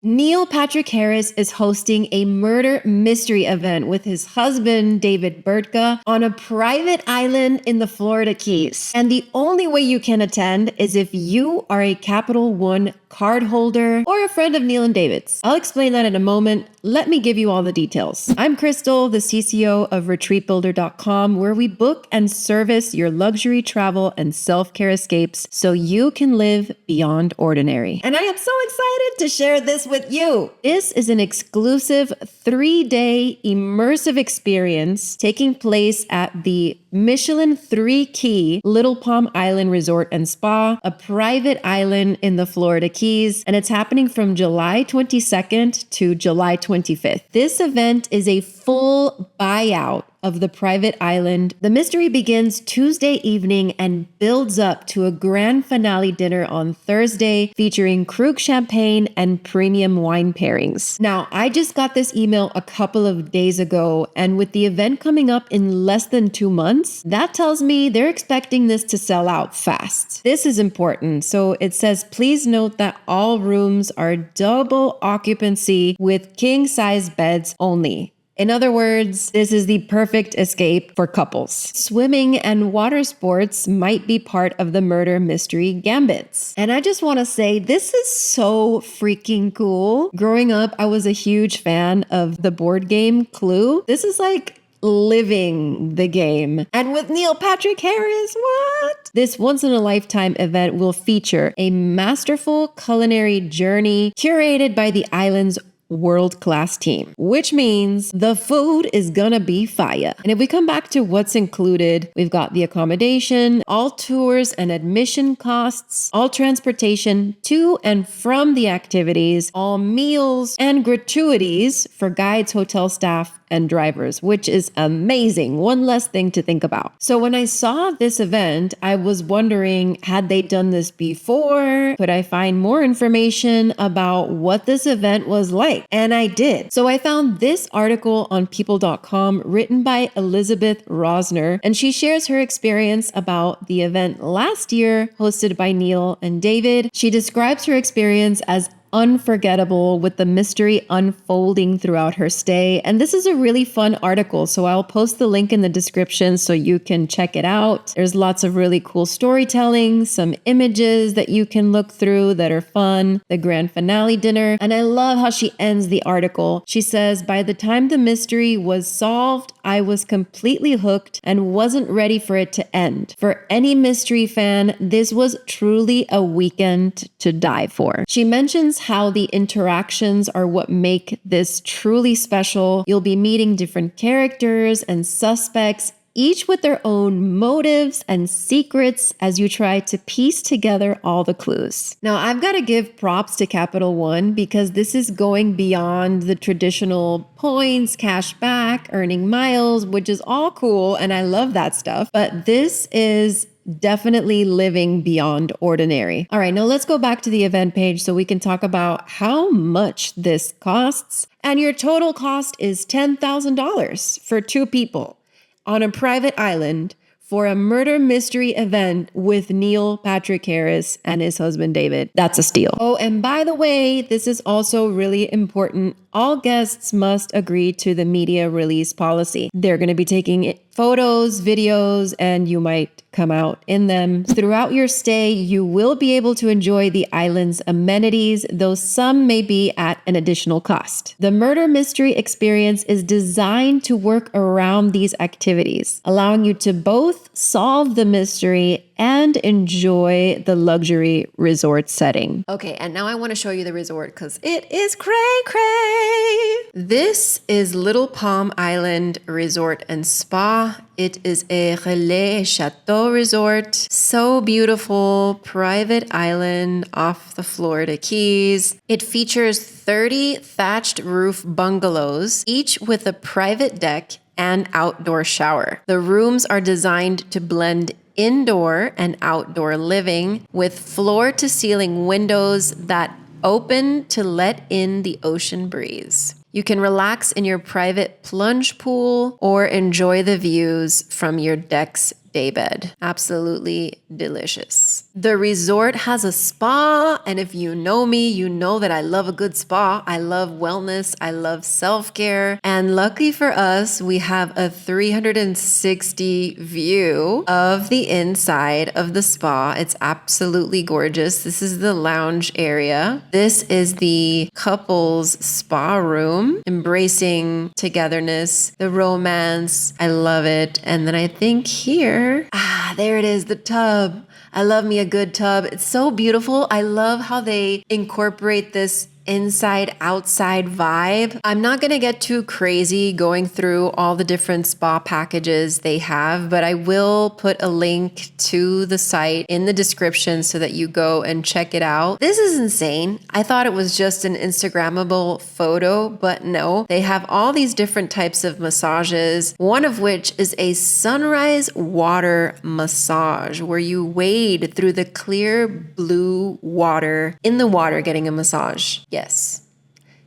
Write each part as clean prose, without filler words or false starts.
Neil Patrick Harris is hosting a murder mystery event with his husband, David Burtka, on a private island in the Florida Keys. And the only way you can attend is if you are a Capital One card holder or a friend of Neil and David's. I'll explain that in a moment. Let me give you all the details. I'm Crystal, the CCO of RetreatBuilder.com, where we book and service your luxury travel and self-care escapes so you can live beyond ordinary. And I am so excited to share this with you. This is an exclusive 3-day immersive experience taking place at the Michelin 3-key Little Palm Island Resort and Spa, a private island in the Florida Keys, and it's happening from July 22nd to July 25th. This event is a full buyout of the private island. The mystery begins Tuesday evening and builds up to a grand finale dinner on Thursday featuring Krug champagne and premium wine pairings. Now, I just got this email a couple of days ago, and with the event coming up in less than 2 months, that tells me they're expecting this to sell out fast. This is important. So it says, please note that all rooms are double occupancy with king-size beds only. In other words, this is the perfect escape for couples. Swimming and water sports might be part of the murder mystery gambits. And I just want to say, this is so freaking cool. Growing up, I was a huge fan of the board game Clue. This is like living the game. And with Neil Patrick Harris, what? This once-in-a-lifetime event will feature a masterful culinary journey curated by the island's world-class team, which means the food is gonna be fire. And if we come back to what's included, we've got the accommodation, all tours and admission costs, all transportation to and from the activities, all meals and gratuities for guides, hotel staff, and drivers, which is amazing. One less thing to think about. So when I saw this event, I was wondering, had they done this before? Could I find more information about what this event was like? And I did. So I found this article on people.com written by Elizabeth Rosner, and she shares her experience about the event last year hosted by Neil and David. She describes her experience as unforgettable, with the mystery unfolding throughout her stay. And this is a really fun article, so I'll post the link in the description so you can check it out. There's lots of really cool storytelling, some images that you can look through that are fun, the grand finale dinner, and I love how she ends the article. She says, by the time the mystery was solved, I was completely hooked and wasn't ready for it to end. For any mystery fan, this was truly a weekend to die for. She mentions how the interactions are what make this truly special. You'll be meeting different characters and suspects, each with their own motives and secrets as you try to piece together all the clues. Now, I've got to give props to Capital One because this is going beyond the traditional points, cash back, earning miles, which is all cool, and I love that stuff. But this is definitely living beyond ordinary. All right, now let's go back to the event page so we can talk about how much this costs. And your total cost is $10,000 for 2 people on a private island for a murder mystery event with Neil Patrick Harris and his husband David. That's a steal. Oh, and by the way, this is also really important. All guests must agree to the media release policy. They're going to be taking photos, videos, and you might come out in them. Throughout your stay, you will be able to enjoy the island's amenities, though some may be at an additional cost. The murder mystery experience is designed to work around these activities, allowing you to both solve the mystery and enjoy the luxury resort setting. Okay, and now I want to show you the resort because it is cray-cray. This is Little Palm Island Resort and Spa. It is a Relais Chateau resort. So beautiful, private island off the Florida Keys. It features 30 thatched roof bungalows, each with a private deck and outdoor shower. The rooms are designed to blend indoor and outdoor living with floor-to-ceiling windows that open to let in the ocean breeze. You can relax in your private plunge pool or enjoy the views from your deck's daybed. Absolutely delicious. The resort has a spa, and if you know me, you know that I love a good spa. I love wellness. I love self-care. And lucky for us, we have a 360 view of the inside of the spa. It's absolutely gorgeous. This is the lounge area. This is the couple's spa room, embracing togetherness, the romance. I love it. And then I think here, there it is, the tub. I love me a good tub. It's so beautiful. I love how they incorporate this inside outside vibe. I'm not going to get too crazy going through all the different spa packages they have, but I will put a link to the site in the description so that you go and check it out. This is insane. I thought it was just an Instagrammable photo, but no, they have all these different types of massages, one of which is a sunrise water massage where you wade through the clear blue water in the water getting a massage. Yes.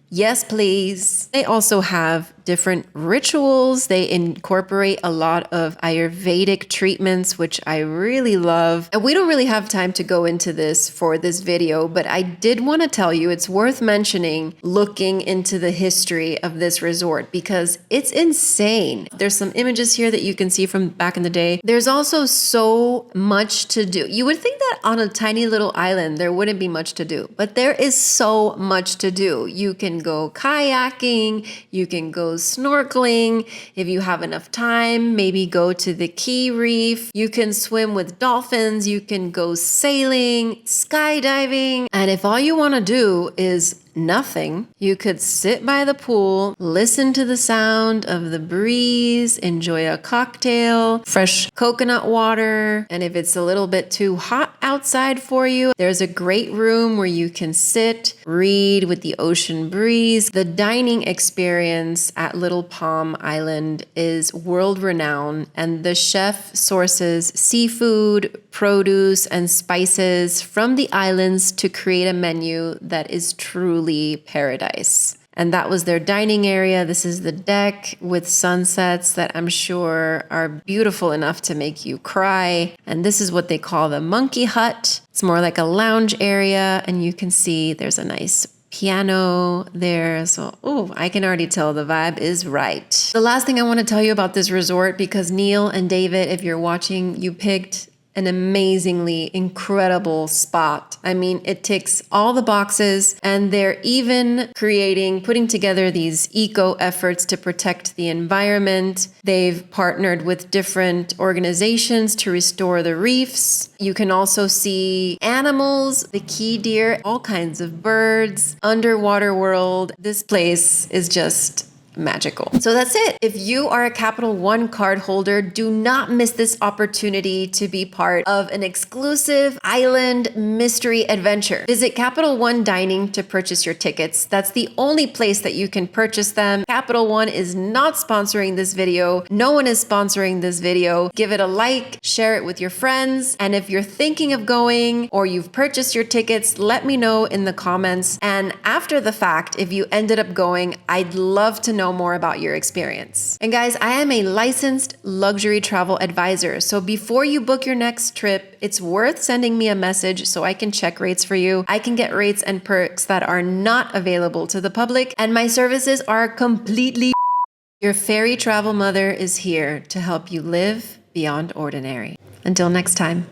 Yes, please. They also have different rituals. They incorporate a lot of Ayurvedic treatments, which I really love. And we don't really have time to go into this for this video, but I did want to tell you it's worth mentioning looking into the history of this resort because it's insane. There's some images here that you can see from back in the day. There's also so much to do. You would think that on a tiny little island, there wouldn't be much to do, but there is so much to do. You can go kayaking, you can go snorkeling. If you have enough time, maybe go to the Key Reef. You can swim with dolphins. You can go sailing, skydiving. And if all you want to do is nothing, you could sit by the pool, listen to the sound of the breeze, enjoy a cocktail, fresh coconut water. And if it's a little bit too hot outside for you, there's a great room where you can sit, read with the ocean breeze. The dining experience at Little Palm Island is world renowned, and the chef sources seafood, produce, and spices from the islands to create a menu that is truly paradise. And that was their dining area. This is the deck with sunsets that I'm sure are beautiful enough to make you cry. And this is what they call the monkey hut. It's more like a lounge area, and you can see there's a nice piano there. So, I can already tell the vibe is right. The last thing I want to tell you about this resort, because Neil and David, if you're watching, you picked an amazingly incredible spot. I mean, it ticks all the boxes, and they're even putting together these eco efforts to protect the environment. They've partnered with different organizations to restore the reefs. You can also see animals, the key deer, all kinds of birds, underwater world. This place is just magical. So that's it. If you are a Capital One card holder, do not miss this opportunity to be part of an exclusive island mystery adventure. Visit Capital One Dining to purchase your tickets. That's the only place that you can purchase them. Capital One is not sponsoring this video. No one is sponsoring this video. Give it a like, share it with your friends. And if you're thinking of going or you've purchased your tickets, let me know in the comments. And after the fact, if you ended up going, I'd love to know more about your experience. And guys, I am a licensed luxury travel advisor. So before you book your next trip, it's worth sending me a message so I can check rates for you. I can get rates and perks that are not available to the public, and my services are completely. Your fairy travel mother is here to help you live beyond ordinary. Until next time.